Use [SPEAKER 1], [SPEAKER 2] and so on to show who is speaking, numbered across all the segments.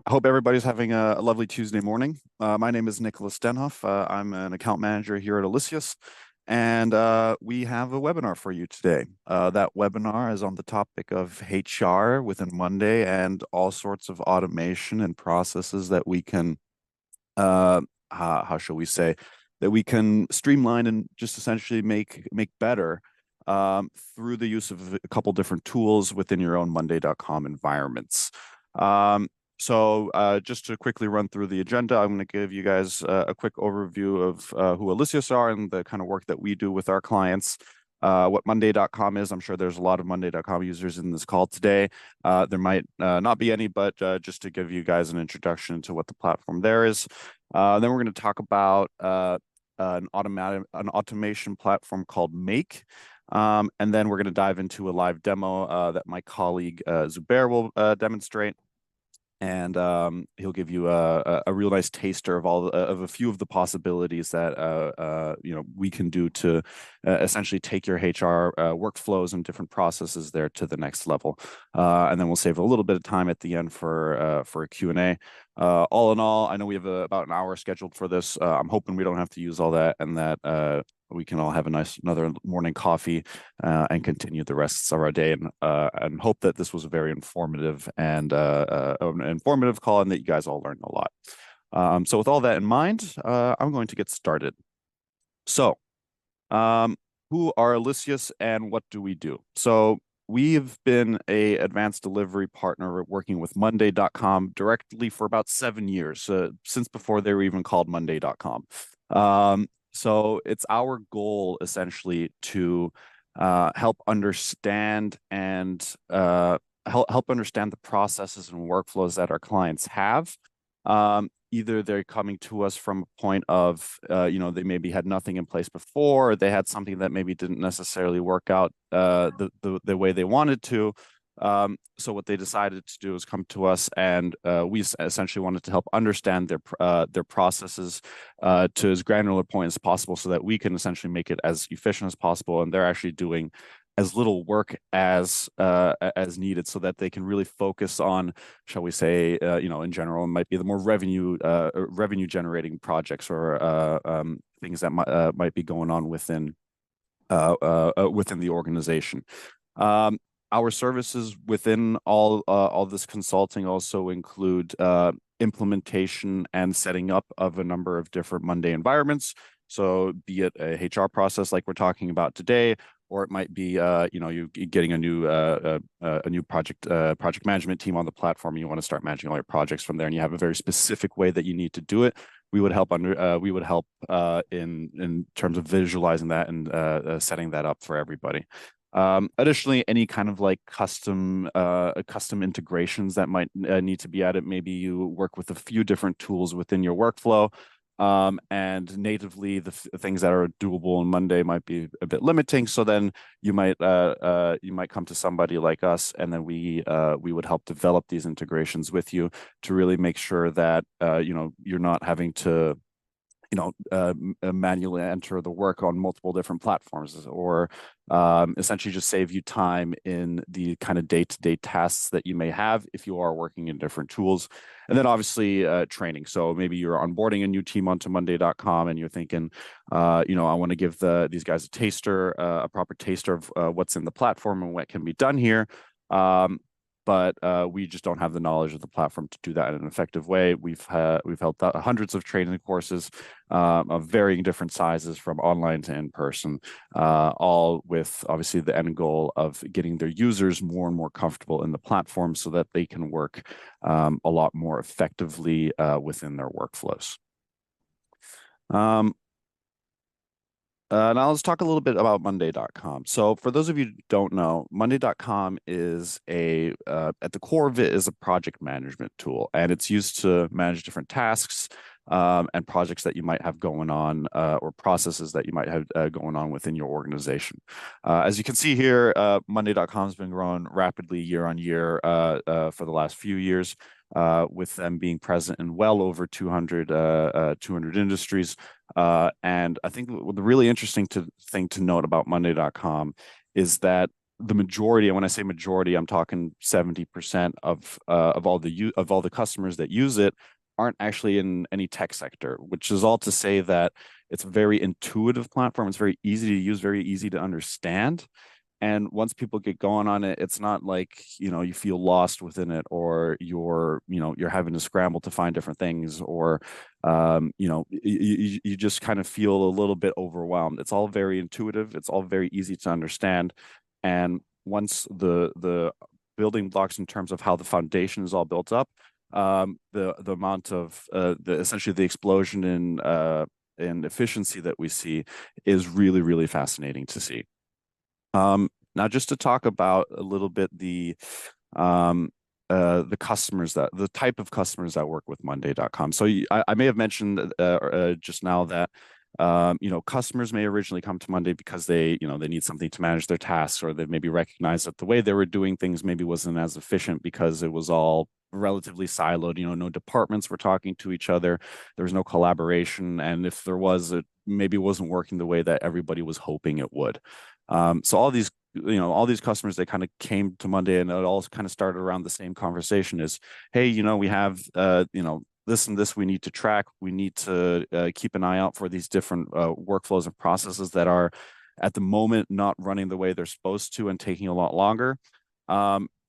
[SPEAKER 1] I hope everybody's having a lovely Tuesday morning. My name is Nicolas Denhof. I'm an account manager here at Elysius, and we have a webinar for you today. That webinar is on the topic of HR within Monday and all sorts of automation and processes that we can, how shall we say, that we can streamline and just essentially make better through the use of a couple different tools within your own Monday.com environments. So just to quickly run through the agenda, I'm going to give you guys a quick overview of who Elysius are and the kind of work that we do with our clients. What Monday.com is. I'm sure there's a lot of Monday.com users in this call today. There might not be any, but just to give you guys an introduction to what the platform there is. Then we're going to talk about an automation platform called Make. And then we're going to dive into a live demo that my colleague Zubair will demonstrate. And he'll give you a real nice taster of of a few of the possibilities that we can do to essentially take your HR workflows and different processes there to the next level. And then we'll save a little bit of time at the end for a Q&A. All in all, I know we have about an hour scheduled for this. I'm hoping we don't have to use all that, and that we can all have another morning coffee and continue the rest of our day, and hope that this was a very informative and an informative call, and that you guys all learned a lot. So with all that in mind, I'm going to get started. So who are Elysius and what do we do? So we've been a advanced delivery partner working with Monday.com directly for about 7 years, since before they were even called Monday.com. So it's our goal essentially to help understand and help understand the processes and workflows that our clients have. Either they're coming to us from a point of, they maybe had nothing in place before, or they had something that maybe didn't necessarily work out the way they wanted to. So what they decided to do is come to us, and we essentially wanted to help understand their processes to as granular point as possible, so that we can essentially make it as efficient as possible, and they're actually doing as little work as needed, so that they can really focus on, shall we say, in general, it might be the more revenue generating projects or things that might be going on within the organization. Our services within all this consulting also include implementation and setting up of a number of different Monday environments. So be it a HR process like we're talking about today, or it might be you getting a new project management team on the platform, and you want to start managing all your projects from there, and you have a very specific way that you need to do it. We would help in terms of visualizing that and setting that up for everybody. Additionally, any kind of like custom integrations that might need to be added. Maybe you work with a few different tools within your workflow, and natively the things that are doable on Monday might be a bit limiting. So then you might come to somebody like us, and then we would help develop these integrations with you to really make sure that you're not having to manually enter the work on multiple different platforms, or essentially just save you time in the kind of day-to-day tasks that you may have if you are working in different tools. And then obviously training. So maybe you're onboarding a new team onto Monday.com, and you're thinking, I want to give these guys a proper taster of what's in the platform and what can be done here. But we just don't have the knowledge of the platform to do that in an effective way. We've held hundreds of training courses of varying different sizes, from online to in person, all with obviously the end goal of getting their users more and more comfortable in the platform, so that they can work a lot more effectively within their workflows. Now let's talk a little bit about Monday.com. So for those of you who don't know, Monday.com is at the core of it is a project management tool, and it's used to manage different tasks and projects that you might have going on, or processes that you might have going on within your organization. As you can see here, Monday.com has been growing rapidly year on year for the last few years, with them being present in well over 200 industries. And I think the really interesting thing to note about Monday.com is that the majority, and when I say majority, I'm talking 70% of all the customers that use it aren't actually in any tech sector, which is all to say that it's a very intuitive platform. It's very easy to use, very easy to understand. And once people get going on it, it's not like, you feel lost within it, or you're having to scramble to find different things, or you just kind of feel a little bit overwhelmed. It's all very intuitive. It's all very easy to understand. And once the building blocks in terms of how the foundation is all built up, the amount of essentially the explosion in efficiency that we see is really, really fascinating to see. Now, just to talk about a little bit the type of customers that work with Monday.com. So I may have mentioned just now that customers may originally come to Monday because they need something to manage their tasks, or they maybe recognize that the way they were doing things maybe wasn't as efficient because it was all relatively siloed. No departments were talking to each other. There was no collaboration, and if there was, it maybe wasn't working the way that everybody was hoping it would. So all these customers, they kind of came to Monday, and it all kind of started around the same conversation: is, hey, we have this and this we need to track. We need to keep an eye out for these different workflows and processes that are at the moment not running the way they're supposed to and taking a lot longer.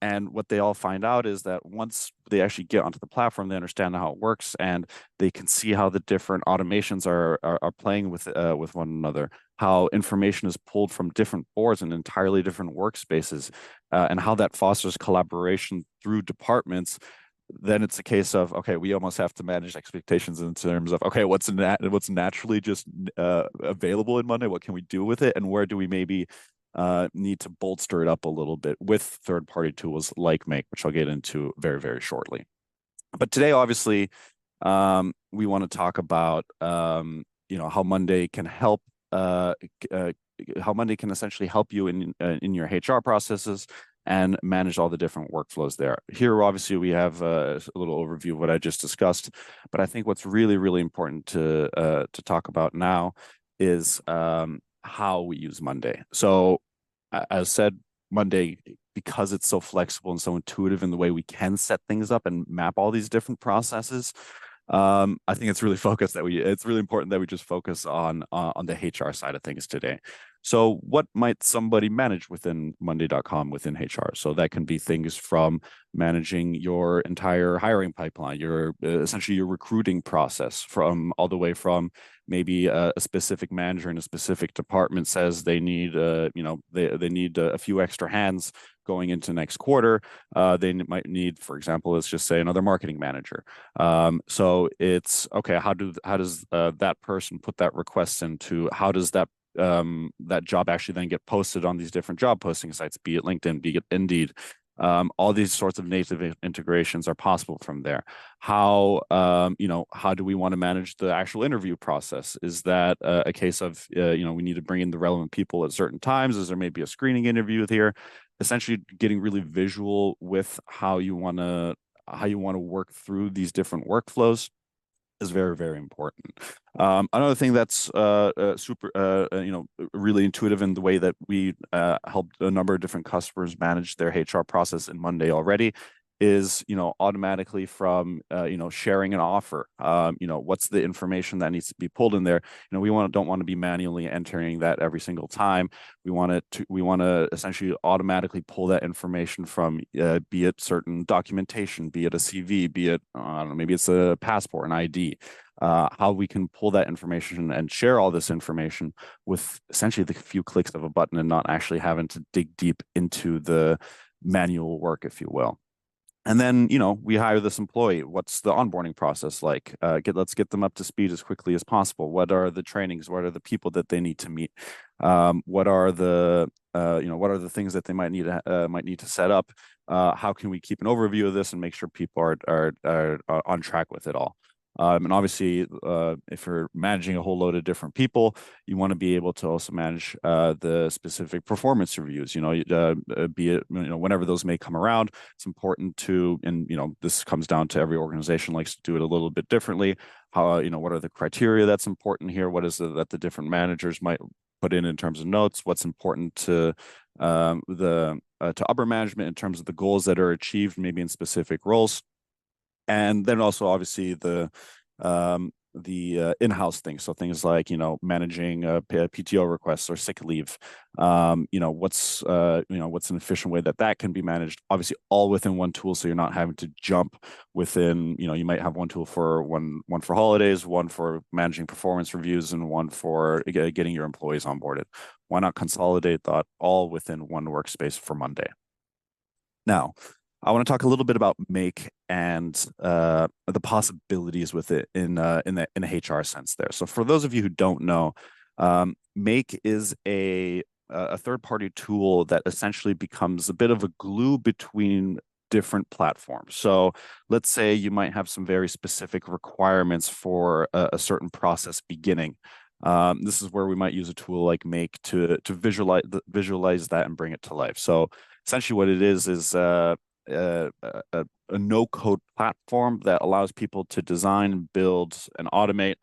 [SPEAKER 1] And what they all find out is that once they actually get onto the platform, they understand how it works, and they can see how the different automations are playing with one another, how information is pulled from different boards and entirely different workspaces, and how that fosters collaboration through departments. Then it's a case of, okay, we almost have to manage expectations in terms of, okay, what's naturally just available in Monday? What can we do with it? And where do we maybe need to bolster it up a little bit with third-party tools like Make, which I'll get into very, very shortly. But today, obviously, we want to talk about how Monday can help, how Monday can essentially help you in your HR processes and manage all the different workflows there. Here, obviously, we have a little overview of what I just discussed, but I think what's really, really important to talk about now is how we use Monday. So, as said, Monday, because it's so flexible and so intuitive in the way we can set things up and map all these different processes, I think it's really important that we just focus on the HR side of things today. So what might somebody manage within Monday.com within HR? So that can be things from managing your entire hiring pipeline, your essentially your recruiting process, from all the way from maybe a specific manager in a specific department says they need they need a few extra hands going into next quarter. They might need, for example, let's just say another marketing manager. So it's okay. How does that person put that request into? How does that job actually then get posted on these different job posting sites, be it LinkedIn, be it Indeed? All these sorts of native integrations are possible from there. How do we want to manage the actual interview process? Is that a case of we need to bring in the relevant people at certain times? Is there maybe a screening interview here? Essentially, getting really visual with how you want to work through these different workflows is very, very important. Another thing that's really intuitive in the way that we helped a number of different customers manage their HR process in Monday already is, automatically from, sharing an offer. What's the information that needs to be pulled in there? We don't want to be manually entering that every single time. We want to essentially automatically pull that information from, be it certain documentation, be it a CV, be it, I don't know, maybe it's a passport, an ID. How we can pull that information and share all this information with essentially the few clicks of a button, and not actually having to dig deep into the manual work, if you will. And then, we hire this employee. What's the onboarding process like? Let's get them up to speed as quickly as possible. What are the trainings? What are the people that they need to meet? What are the things that they might need to set up? How can we keep an overview of this and make sure people are on track with it all? And obviously, if you're managing a whole load of different people, you want to be able to also manage the specific performance reviews. Be it whenever those may come around, it's important to, and this comes down to every organization likes to do it a little bit differently. How what are the criteria that's important here? What is it that the different managers might put in terms of notes, what's important to to upper management in terms of the goals that are achieved, maybe in specific roles. And then also obviously the in-house things, so things like managing PTO requests or sick leave, what's an efficient way that can be managed, obviously all within one tool, so you're not having to jump within, you might have one tool for one for holidays, one for managing performance reviews, and one for getting your employees onboarded. Why not consolidate that all within one workspace for Monday? Now, I want to talk a little bit about Make and the possibilities with it in the HR sense there. So for those of you who don't know, Make is a third-party tool that essentially becomes a bit of a glue between different platforms. So let's say you might have some very specific requirements for a certain process beginning. This is where we might use a tool like Make to visualize that and bring it to life. So essentially what it is a no-code platform that allows people to design, build, and automate.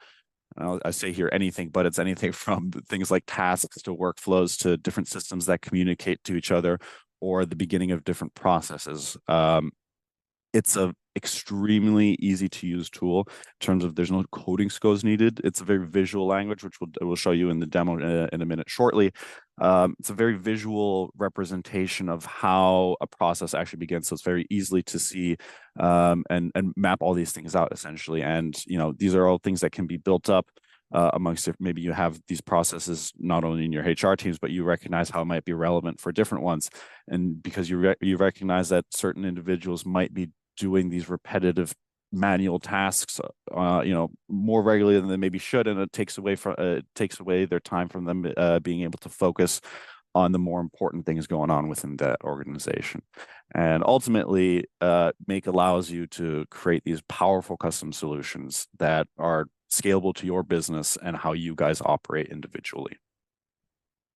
[SPEAKER 1] I say here anything, but it's anything from things like tasks to workflows to different systems that communicate to each other, or the beginning of different processes. It's a extremely easy to use tool in terms of there's no coding skills needed. It's a very visual language, which we'll show you in the demo in a minute shortly. It's a very visual representation of how a process actually begins. So it's very easily to see and map all these things out essentially. And these are all things that can be built up amongst, if maybe you have these processes not only in your HR teams, but you recognize how it might be relevant for different ones. And because you recognize that certain individuals might be doing these repetitive manual tasks more regularly than they maybe should, and it takes away their time from them being able to focus on the more important things going on within that organization. And ultimately, Make allows you to create these powerful custom solutions that are scalable to your business and how you guys operate individually.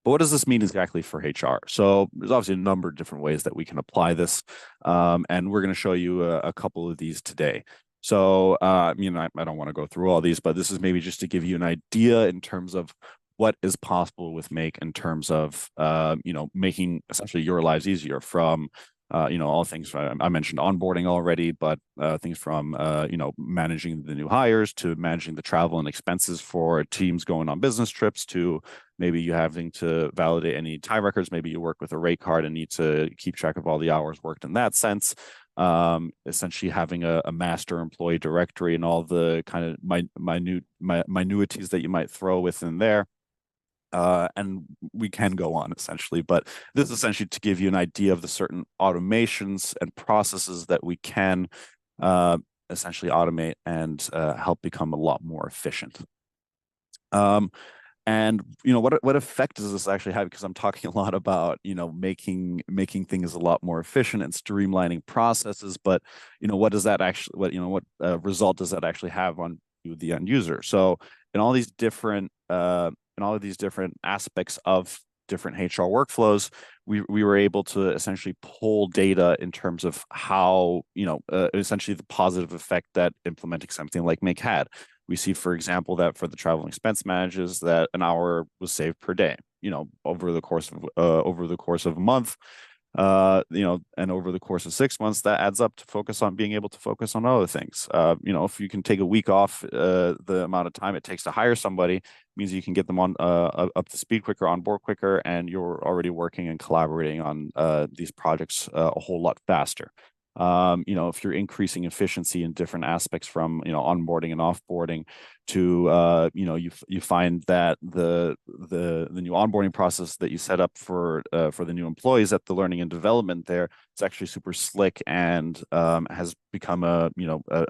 [SPEAKER 1] But what does this mean exactly for HR? So there's obviously a number of different ways that we can apply this, and we're going to show you a couple of these today. So, I don't want to go through all these, but this is maybe just to give you an idea in terms of what is possible with Make in terms of, making essentially your lives easier from, all things. I mentioned onboarding already, but things from, managing the new hires to managing the travel and expenses for teams going on business trips to maybe you having to validate any time records. Maybe you work with a rate card and need to keep track of all the hours worked in that sense. Essentially having a master employee directory and all the kind of minutities that you might throw within there. And we can go on essentially, but this is essentially to give you an idea of the certain automations and processes that we can essentially automate and help become a lot more efficient. And what effect does this actually have? Because I'm talking a lot about making things a lot more efficient and streamlining processes, but what does that actually what result does that actually have on you, the end user? So in all these different aspects of different HR workflows, we were able to essentially pull data in terms of how essentially the positive effect that implementing something like Make had. We see, for example, that for the travel and expense managers, that an hour was saved per day, over the course of a month, and over the course of 6 months, that adds up to being able to focus on other things. If you can take a week off, the amount of time it takes to hire somebody means you can get them on up to speed quicker, on board quicker, and you're already working and collaborating on these projects a whole lot faster. If you're increasing efficiency in different aspects from onboarding and offboarding to you find that the new onboarding process that you set up for the new employees at the learning and development there, it's actually super slick and has become a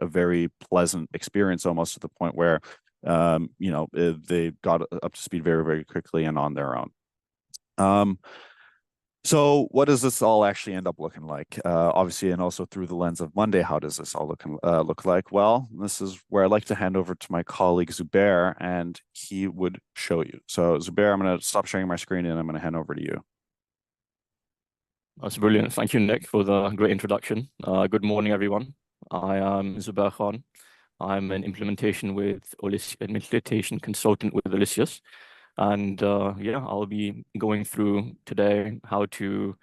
[SPEAKER 1] very pleasant experience, almost to the point where they got up to speed very, very quickly and on their own. So what does this all actually end up looking like? Obviously, and also through the lens of Monday, how does this all look like? Well, this is where I'd like to hand over to my colleague Zubair, and he would show you. So Zubair, I'm going to stop sharing my screen and I'm going to hand over to you.
[SPEAKER 2] That's brilliant. Thank you, Nick, for the great introduction. Good morning, everyone. I am Zubair Khan. I'm an implementation consultant with Odysseus. And yeah, I'll be going through today how to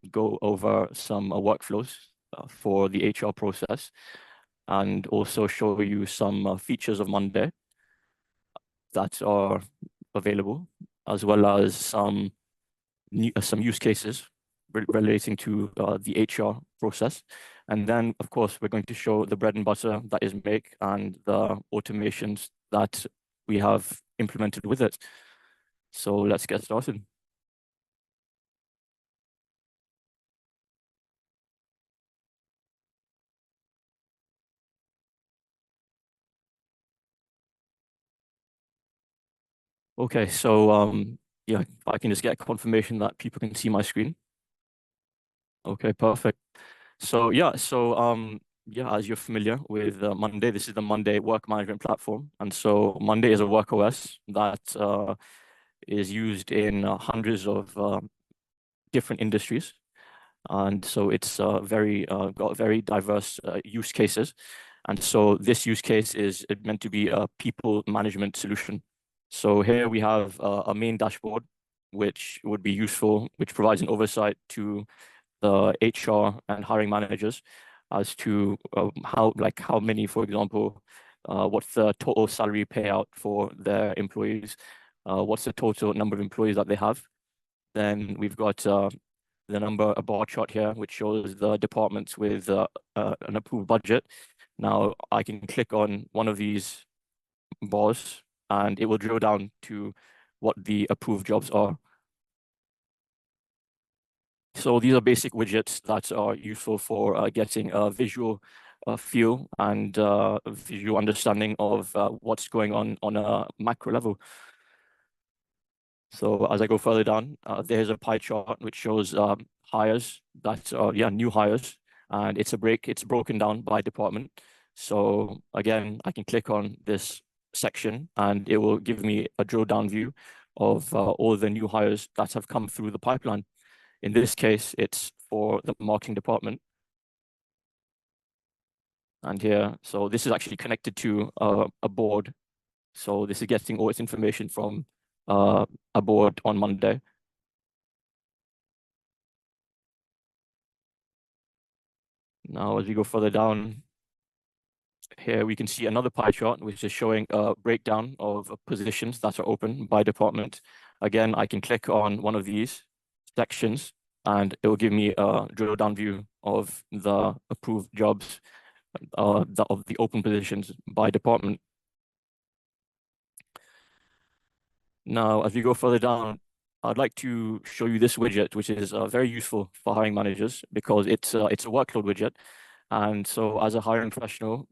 [SPEAKER 2] go over some workflows for the HR process, and also show you some features of Monday that are available, as well as some use cases relating to the HR process. And then, of course, we're going to show the bread and butter that is Make and the automations that we have implemented with it. So let's get started. Okay, so yeah, if I can just get confirmation that people can see my screen. Okay, perfect. So yeah, as you're familiar with Monday, this is the Monday work management platform. And so Monday is a work OS that is used in hundreds of different industries. And so it's got very diverse use cases. And so this use case is meant to be a people management solution. So here we have a main dashboard, which would be useful, which provides an oversight to the HR and hiring managers as to how many, for example, what's the total salary payout for their employees, what's the total number of employees that they have. Then we've got a bar chart here, which shows the departments with an approved budget. Now I can click on one of these bars and it will drill down to what the approved jobs are. So these are basic widgets that are useful for getting a visual feel and visual understanding of what's going on a macro level. So as I go further down, there's a pie chart which shows hires that are new hires, and it's broken down by department. So again, I can click on this section and it will give me a drill down view of all the new hires that have come through the pipeline. In this case, it's for the marketing department. And here, so this is actually connected to a board. So this is getting all its information from a board on Monday. Now, as we go further down, here we can see another pie chart, which is showing a breakdown of positions that are open by department. Again, I can click on one of these sections and it will give me a drill down view of the approved jobs of the open positions by department. Now, as we go further down, I'd like to show you this widget, which is very useful for hiring managers because it's a workload widget. And so as a hiring professional,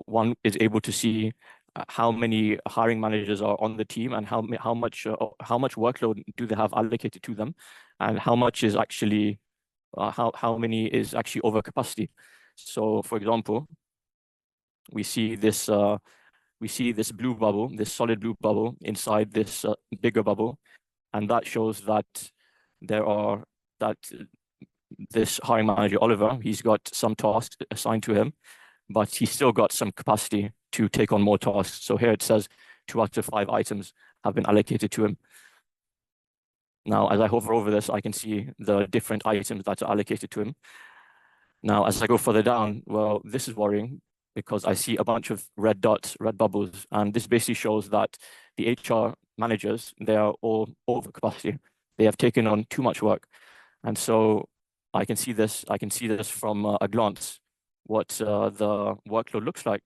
[SPEAKER 2] one is able to see how many hiring managers are on the team and how much workload do they have allocated to them, and how much is actually how many is actually over capacity. So, for example, we see this blue bubble, this solid blue bubble inside this bigger bubble, and that shows that this hiring manager Oliver, he's got some tasks assigned to him, but he's still got some capacity to take on more tasks. So here it says 2 out of 5 items have been allocated to him. Now, as I hover over this, I can see the different items that are allocated to him. Now, as I go further down, well, this is worrying because I see a bunch of red dots, red bubbles, and this basically shows that the HR managers, they are all over capacity. They have taken on too much work. And so I can see this from a glance, what the workload looks like.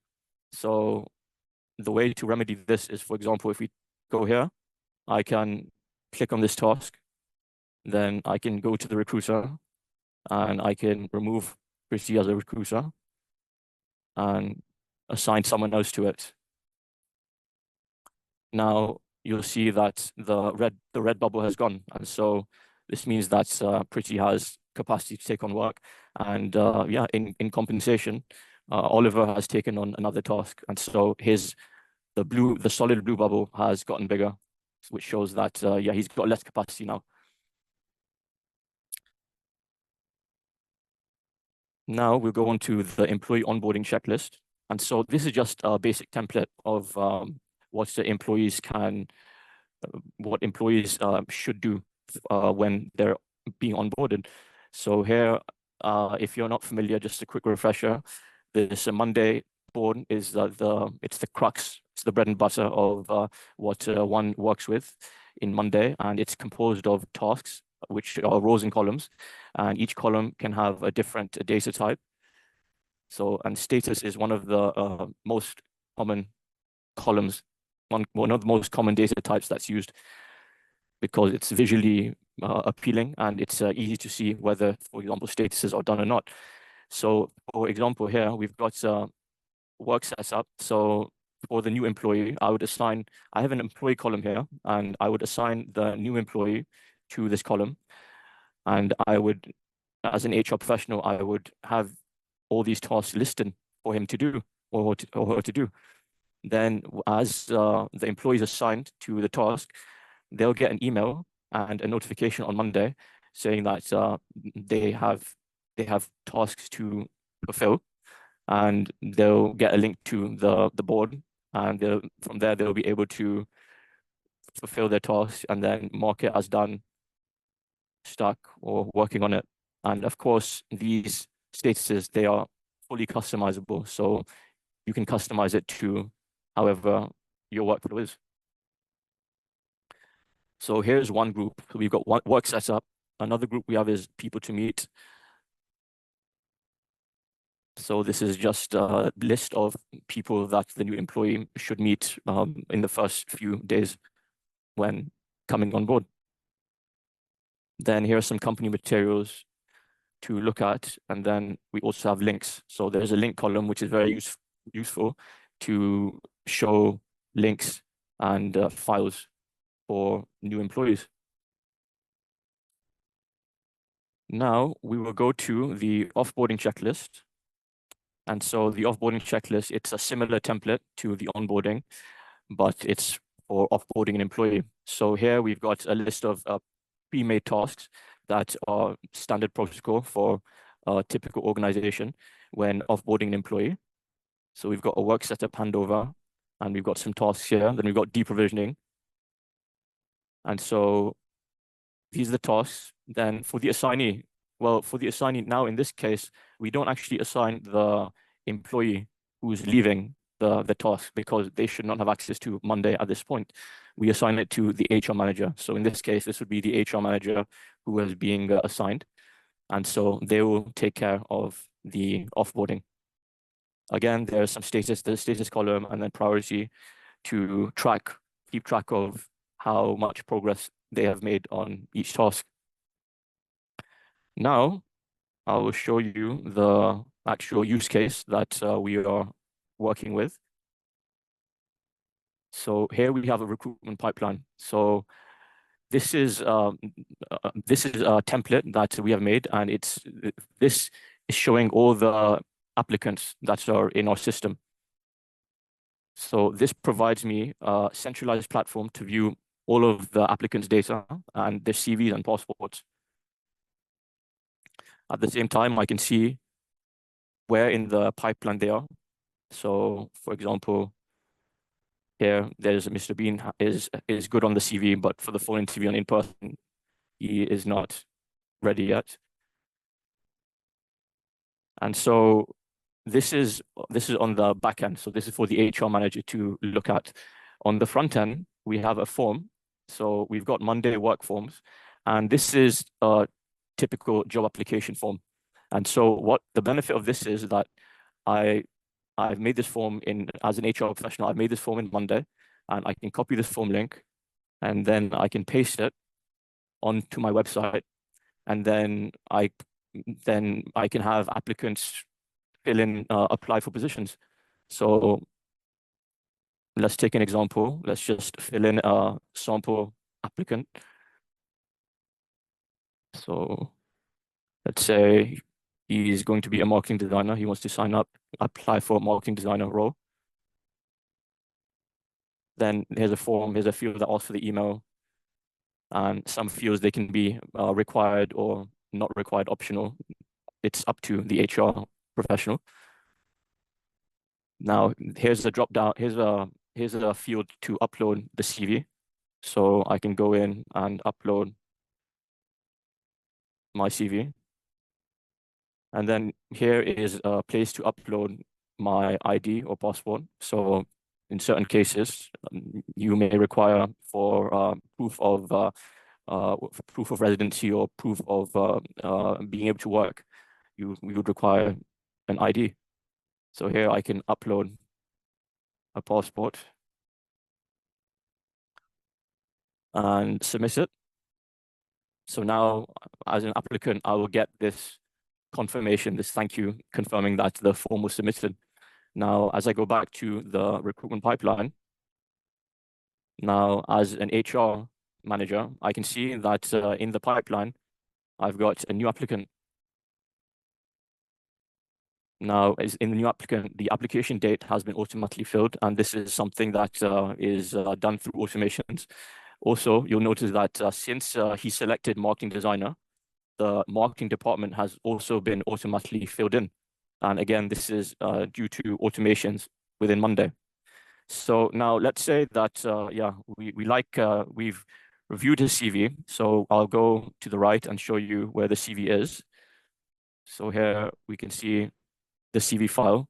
[SPEAKER 2] So the way to remedy this is, for example, if we go here, I can click on this task, then I can go to the recruiter and I can remove Chrissy as a recruiter and assign someone else to it. Now you'll see that the red bubble has gone, and so this means that Pretty has capacity to take on work, and yeah, in compensation, Oliver has taken on another task, and so the solid blue bubble has gotten bigger, which shows that yeah, he's got less capacity now. Now we'll go on to the employee onboarding checklist. And so this is just a basic template of what the employees can what employees should do when they're being onboarded. So here, if you're not familiar, just a quick refresher. This Monday board is it's the crux, it's the bread and butter of what one works with in Monday, and it's composed of tasks, which are rows and columns, and each column can have a different data type. So, and status is one of the most common columns, one of the most common data types that's used because it's visually appealing and it's easy to see whether, for example, statuses are done or not. So, for example, here we've got work setup. So for the new employee, I have an employee column here, and I would assign the new employee to this column. And I would, as an HR professional, I would have all these tasks listed for him to do or her to do. Then as the employee is assigned to the task, they'll get an email and a notification on Monday saying that they have tasks to fulfill, and they'll get a link to the board, and from there they'll be able to fulfill their tasks and then mark it as done, stuck, or working on it. And of course, these statuses, they are fully customizable, so you can customize it to however your workflow is. So here's one group. So we've got one work setup. Another group we have is people to meet. So this is just a list of people that the new employee should meet in the first few days when coming on board. Then here are some company materials to look at, and then we also have links. So there's a link column, which is very useful to show links and files for new employees. Now we will go to the offboarding checklist. And so the offboarding checklist, it's a similar template to the onboarding, but it's for offboarding an employee. So here we've got a list of pre-made tasks that are standard protocol for a typical organization when offboarding an employee. So we've got a work setup handover, and we've got some tasks here. Then we've got deprovisioning. And so these are the tasks. Then for the assignee, well, for the assignee now, in this case, we don't actually assign the employee who's leaving the task because they should not have access to Monday at this point. We assign it to the HR manager. So in this case, this would be the HR manager who is being assigned. And so they will take care of the offboarding. Again, there's some status, the status column, and then priority to keep track of how much progress they have made on each task. Now, I will show you the actual use case that we are working with. So here we have a recruitment pipeline. So this is a template that we have made, and this is showing all the applicants that are in our system. So this provides me a centralized platform to view all of the applicants' data and their CVs and passports. At the same time, I can see where in the pipeline they are. So, for example, here there's Mr. Bean is good on the CV, but for the phone interview and in person, he is not ready yet. And so this is on the back end. So this is for the HR manager to look at. On the front end, we have a form. So we've got Monday work forms, and this is a typical job application form. And so what the benefit of this is that I've made this form as an HR professional, I've made this form in Monday, and I can copy this form link, and then I can paste it onto my website, and then I can have applicants fill in, apply for positions. So let's take an example. Let's just fill in a sample applicant. So let's say he's going to be a marketing designer. He wants to sign up, apply for a marketing designer role. Then here's a form, here's a field that asks for the email. And some fields, they can be required or not required, optional. It's up to the HR professional. Now, here's a drop down, here's a field to upload the CV. So I can go in and upload my CV. And then here is a place to upload my ID or passport. So in certain cases, you may require for proof of residency or proof of being able to work, you would require an ID. So here I can upload a passport and submit it. So now, as an applicant, I will get this confirmation, this thank you, confirming that the form was submitted. Now, as I go back to the recruitment pipeline, now as an HR manager, I can see that in the pipeline, I've got a new applicant. Now, as in the new applicant, the application date has been automatically filled, and this is something that is done through automations. Also, you'll notice that since he selected marketing designer, the marketing department has also been automatically filled in. And again, this is due to automations within Monday. So now let's say that, yeah, we've reviewed his CV. So I'll go to the right and show you where the CV is. So here we can see the CV file.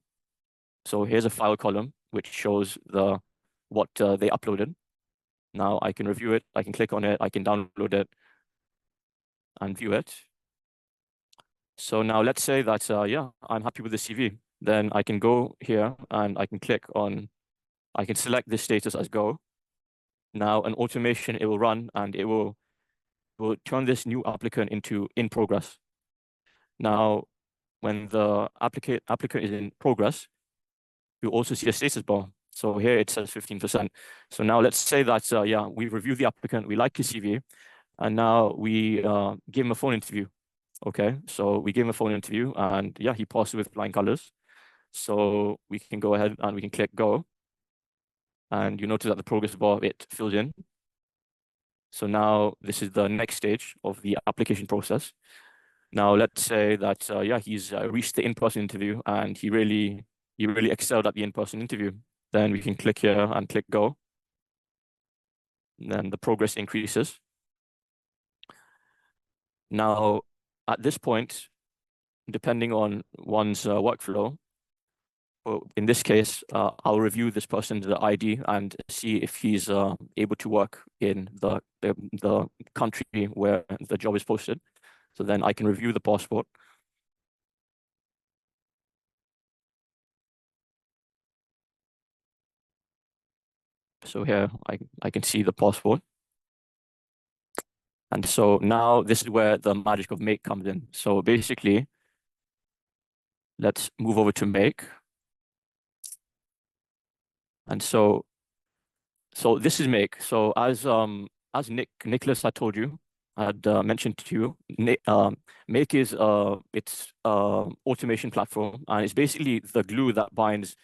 [SPEAKER 2] So here's a file column, which shows what they uploaded. Now I can review it. I can click on it. I can download it and view it. So now let's say that, yeah, I'm happy with the CV. Then I can go here and I can I can select this status as go. Now an automation, it will run and it will turn this new applicant into in progress. Now, when the applicant is in progress, you also see a status bar. So here it says 15%. So now let's say that, yeah, we review the applicant, we like his CV, and now we give him a phone interview. Okay, so we give him a phone interview and yeah, he passed with flying colors. So we can go ahead and we can click go. And you notice that the progress bar, it fills in. So now this is the next stage of the application process. Now let's say that, yeah, he's reached the in-person interview and he really excelled at the in-person interview. Then we can click here and click go. And then the progress increases. Now, at this point, depending on one's workflow, well, in this case, I'll review this person's ID and see if he's able to work in the country where the job is posted. So then I can review the passport. So here I can see the passport. And so now this is where the magic of make comes in. So basically, let's move over to make. And so this is make. So as Nicolas had told you, I had mentioned to you, make is it's automation platform, and it's basically the glue that binds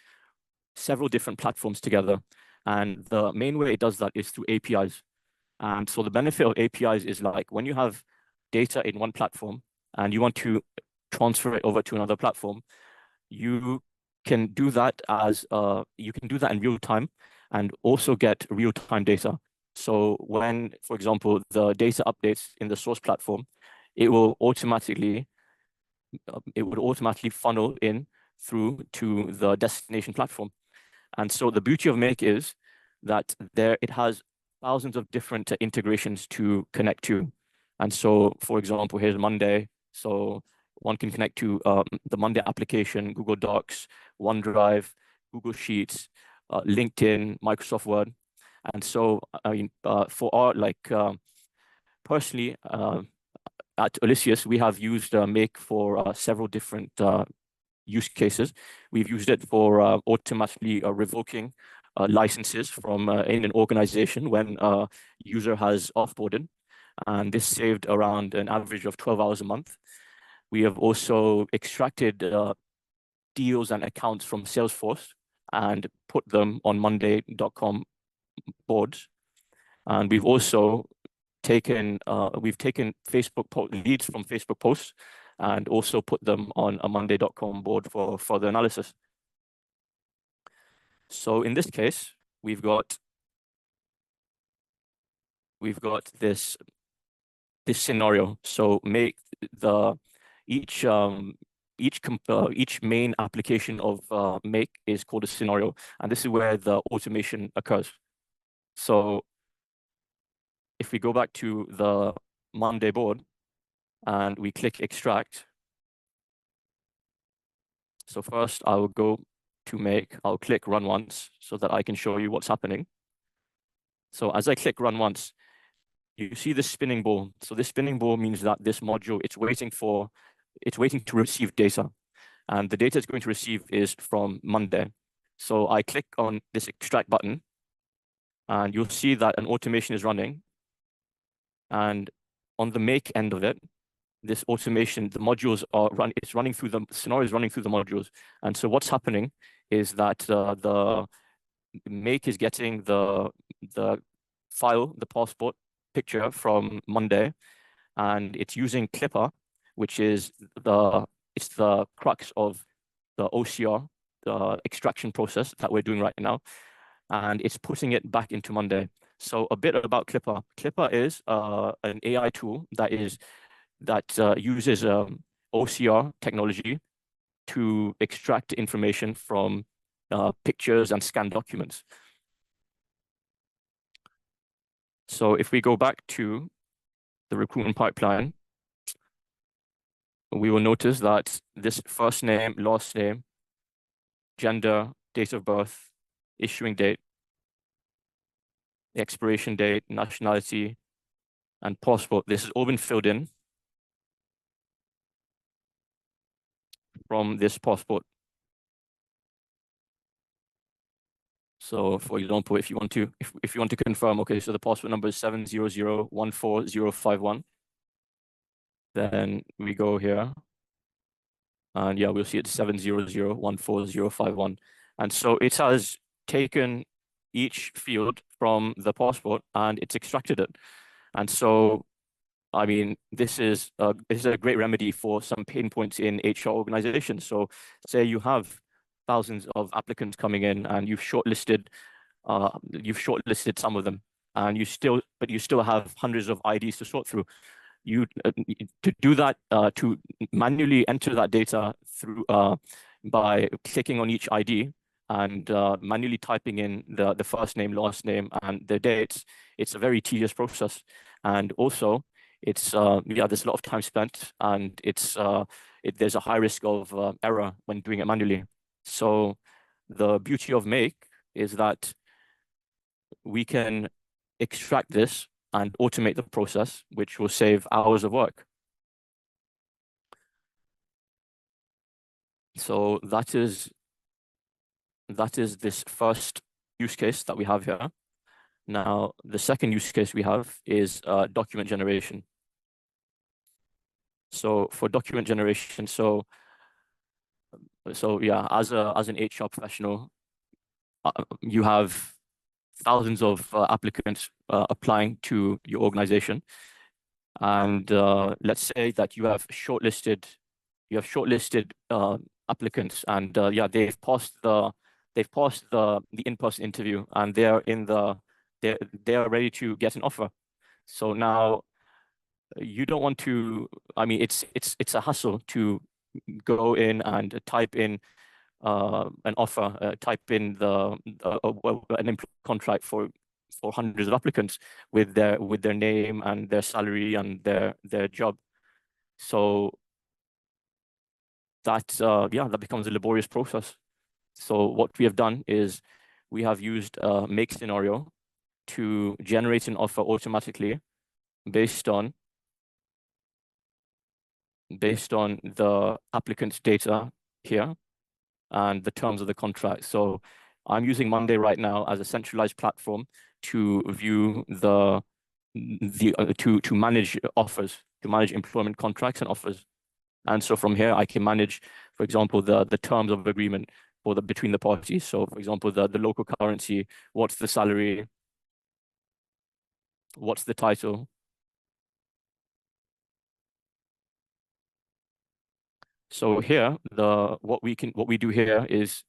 [SPEAKER 2] several different platforms together. And the main way it does that is through APIs. And so the benefit of APIs is like when you have data in one platform and you want to transfer it over to another platform, you can do that in real time and also get real time data. So when, for example, the data updates in the source platform, it would automatically funnel in through to the destination platform. And so the beauty of Make is that it has thousands of different integrations to connect to. And so, for example, here's Monday. So one can connect to the Monday application, Google Docs, OneDrive, Google Sheets, LinkedIn, Microsoft Word. And so, I mean, for our, personally, at Odysseus, we have used Make for several different use cases. We've used it for automatically revoking licenses from in an organization when a user has offboarded, and this saved around an average of 12 hours a month. We have also extracted deals and accounts from Salesforce and put them on Monday.com boards. And we've also taken Facebook leads from Facebook posts and also put them on a Monday.com board for further analysis. So in this case, we've got we've got this scenario. So make each main application of make is called a scenario, and this is where the automation occurs. So if we go back to the Monday board and we click extract. So first I will go to make, I'll click run once so that I can show you what's happening. So as I click run once, you see the spinning ball. So this spinning ball means that this module, it's waiting to receive data. And the data it's going to receive is from Monday. So I click on this extract button and you'll see that an automation is running. And on the make end of it, this automation, the modules are it's running through the scenario is running through the modules. And so what's happening is that the make is getting the file, the passport picture from Monday, and it's using Clipper, which is it's the crux of the OCR, the extraction process that we're doing right now, and it's putting it back into Monday. So a bit about Clipper. Clipper is an AI tool that uses OCR technology to extract information from pictures and scanned documents. So if we go back to the recruitment pipeline, we will notice that this first name, last name, gender, date of birth, issuing date, expiration date, nationality, and passport. This has all been filled in from this passport. So for example, if you want to confirm, okay, so the passport number is 700140051, then we go here. And yeah, we'll see it's 700140051. And so it has taken each field from the passport and it's extracted it. And so, I mean, this is a great remedy for some pain points in HR organizations. So say you have thousands of applicants coming in and you've shortlisted some of them, and you still have hundreds of IDs to sort through. To do that, to manually enter that data through by clicking on each ID and manually typing in the first name, last name, and the dates, it's a very tedious process. And also, it's there's a lot of time spent, and there's a high risk of error when doing it manually. So the beauty of Make is that we can extract this and automate the process, which will save hours of work. So that is this first use case that we have here. Now, the second use case we have is document generation. So for document generation, so yeah, as an HR professional, you have thousands of applicants applying to your organization, and let's say that you have shortlisted applicants, and yeah, they've passed the in-person interview, and they're ready to get an offer. So now you don't want to. I mean, it's a hassle to go in and type in an offer, type in an employment contract for hundreds of applicants with their name and their salary and their job. So that that becomes a laborious process. So what we have done is we have used a make scenario to generate an offer automatically based on the applicant's data here and the terms of the contract. So I'm using Monday right now as a centralized platform to view to manage offers, to manage employment contracts and offers. And so from here, I can manage, for example, the terms of agreement between the parties. So for example, the local currency, what's the salary, what's the title. So here, what we do here is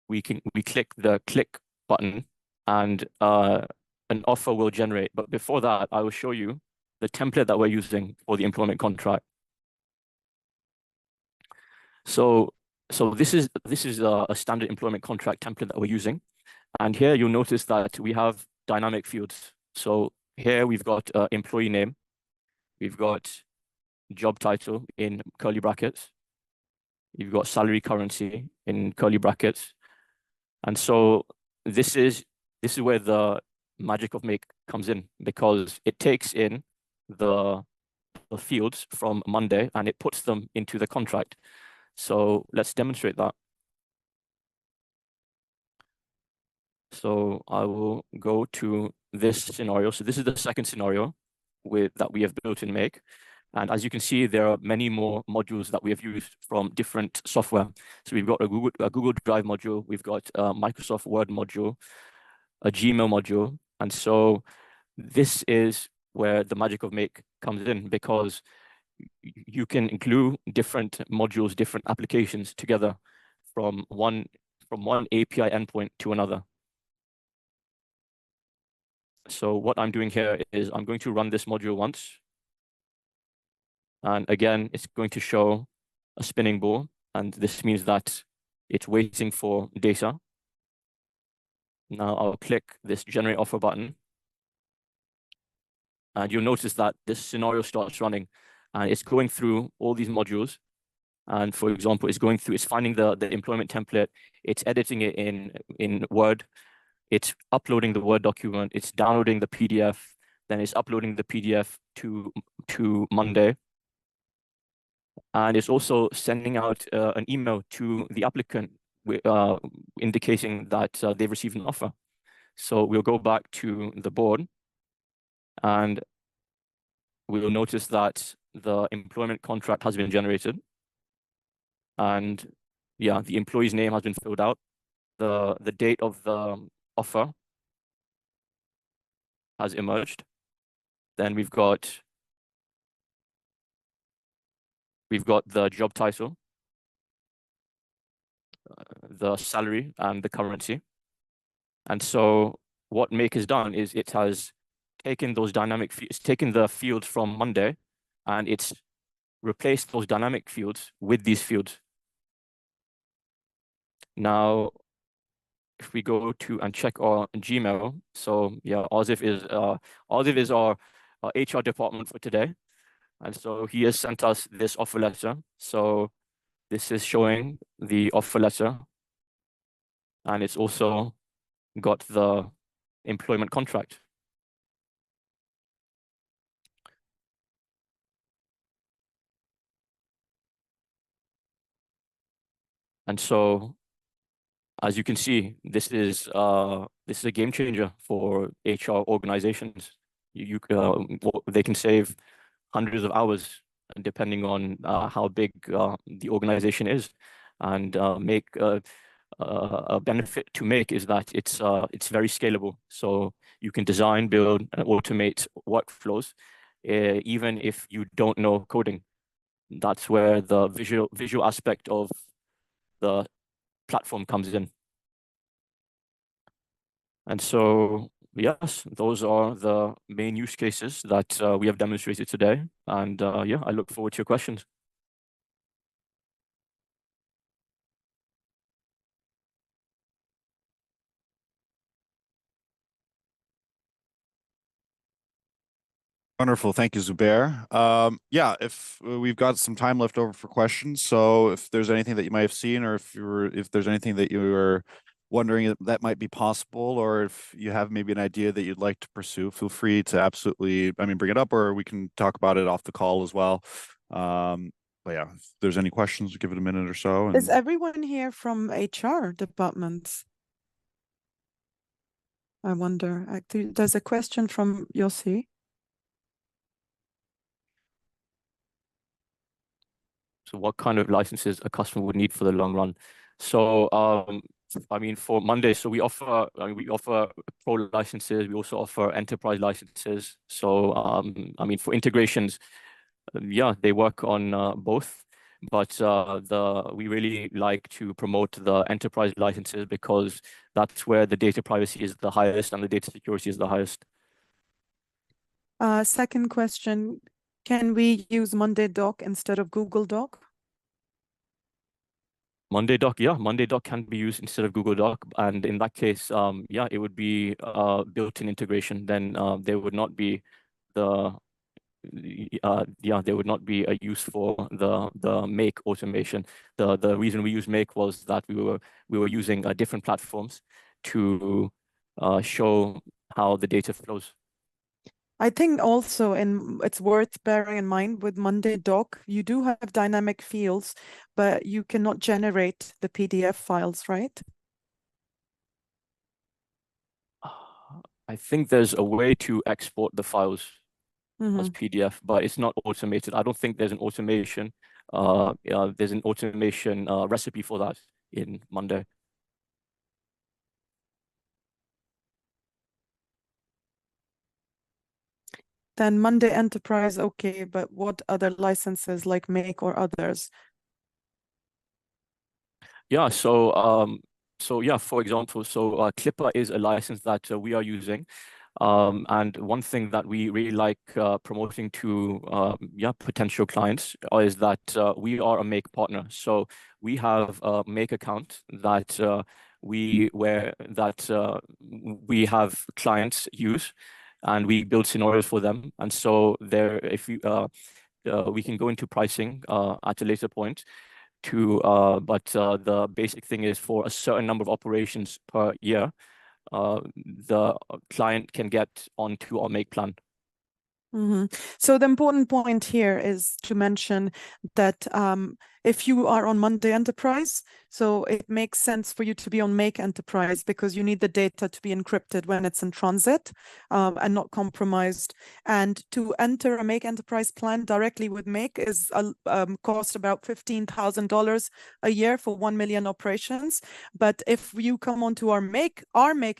[SPEAKER 2] we click the click button, and an offer will generate. But before that, I will show you the template that we're using for the employment contract. So this is a standard employment contract template that we're using. And here you'll notice that we have dynamic fields. So here we've got employee name, we've got job title in curly brackets, you've got salary currency in curly brackets. And so this is where the magic of Make comes in, because it takes in the fields from Monday and it puts them into the contract. So let's demonstrate that. So I will go to this scenario. So this is the second scenario that we have built in Make. And as you can see, there are many more modules that we have used from different software. So we've got a Google Drive module, we've got a Microsoft Word module, a Gmail module. And so this is where the magic of Make comes in, because you can glue different modules, different applications together from one API endpoint to another. So what I'm doing here is I'm going to run this module once. And again, it's going to show a spinning ball. And this means that it's waiting for data. Now I'll click this generate offer button. And you'll notice that this scenario starts running and it's going through all these modules. And for example, it's finding the employment template, it's editing it in Word, it's uploading the Word document, it's downloading the PDF, then it's uploading the PDF to Monday. And it's also sending out an email to the applicant indicating that they've received an offer. So we'll go back to the board and we'll notice that the employment contract has been generated. And yeah, the employee's name has been filled out. The date of the offer has emerged. Then we've got the job title, the salary, and the currency. And so what Make has done is it has taken those it's taken the fields from Monday and it's replaced those dynamic fields with these fields. Now, if we go to and check our Gmail, so yeah, Ozif is our HR department for today. And so he has sent us this offer letter. So this is showing the offer letter. And it's also got the employment contract. And so, as you can see, this is a game changer for HR organizations. They can save hundreds of hours depending on how big the organization is, and Make a benefit to Make is that it's very scalable. So you can design, build, and automate workflows, even if you don't know coding. That's where the visual aspect of the platform comes in. And so, yes, those are the main use cases that we have demonstrated today. And yeah, I look forward to your questions.
[SPEAKER 1] Wonderful. Thank you, Zubair. Yeah, if we've got some time left over for questions, so if there's anything that you might have seen, or if there's anything that you were wondering that might be possible, or if you have maybe an idea that you'd like to pursue, feel free to absolutely, bring it up, or we can talk about it off the call as well. But yeah, if there's any questions, give it a minute or so.
[SPEAKER 3] Is everyone here from HR departments? I wonder. There's a question from Yossi.
[SPEAKER 2] So what kind of licenses a customer would need for the long run? So for Monday, so we offer pro licenses, we also offer enterprise licenses. So for integrations, yeah, they work on both. but we really like to promote the enterprise licenses because that's where the data privacy is the highest and the data security is the highest.
[SPEAKER 3] Second question, can we use Monday Doc instead of Google Doc?
[SPEAKER 2] Monday Doc, yeah, Monday Doc can be used instead of Google Doc, and in that case, yeah, it would be built-in integration. Then there would not be the there would not be a use for the make automation. The reason we use make was that we were using different platforms to show how the data flows.
[SPEAKER 3] I think also it's worth bearing in mind with Monday Doc, you do have dynamic fields, but you cannot generate the PDF files, right?
[SPEAKER 2] I think there's a way to export the files as PDF, but it's not automated. I don't think there's an automation. There's an automation recipe for that in Monday.
[SPEAKER 3] Then Monday Enterprise, okay, but what other licenses like Make or others?
[SPEAKER 2] Yeah, so yeah, for example, Clipper is a license that we are using. And one thing that we really like promoting to potential clients is that we are a Make partner. So we have a Make account that we have clients use, and we build scenarios for them. And so there, if you we can go into pricing at a later point. But the basic thing is for a certain number of operations per year, the client can get onto our Make plan.
[SPEAKER 3] So the important point here is to mention that if you are on Monday Enterprise, so it makes sense for you to be on Make Enterprise because you need the data to be encrypted when it's in transit and not compromised. And to enter a Make Enterprise plan directly with Make is cost about $15,000 a year for 1 million operations. But if you come onto our Make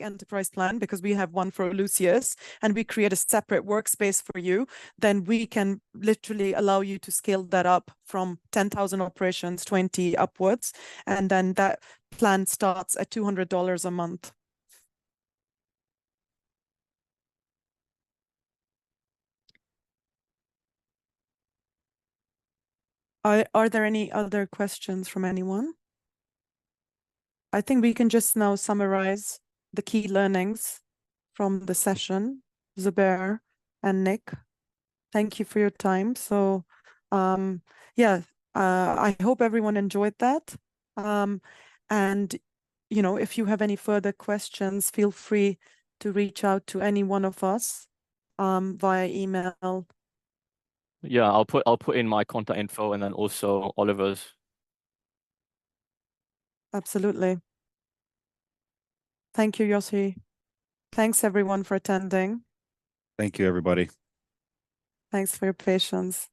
[SPEAKER 3] Enterprise plan, because we have one for Lucius, and we create a separate workspace for you, then we can literally allow you to scale that up from 10,000 operations, 20 upwards. And then that plan starts at $200 a month. Are there any other questions from anyone? I think we can just now summarize the key learnings from the session. Zubair and Nick, thank you for your time. So yeah, I hope everyone enjoyed that. And you know, if you have any further questions, feel free to reach out to any one of us via email.
[SPEAKER 2] Yeah, I'll put in my contact info and then also Oliver's.
[SPEAKER 3] Absolutely. Thank you, Yossi. Thanks everyone for attending.
[SPEAKER 1] Thank you, everybody.
[SPEAKER 3] Thanks for your patience.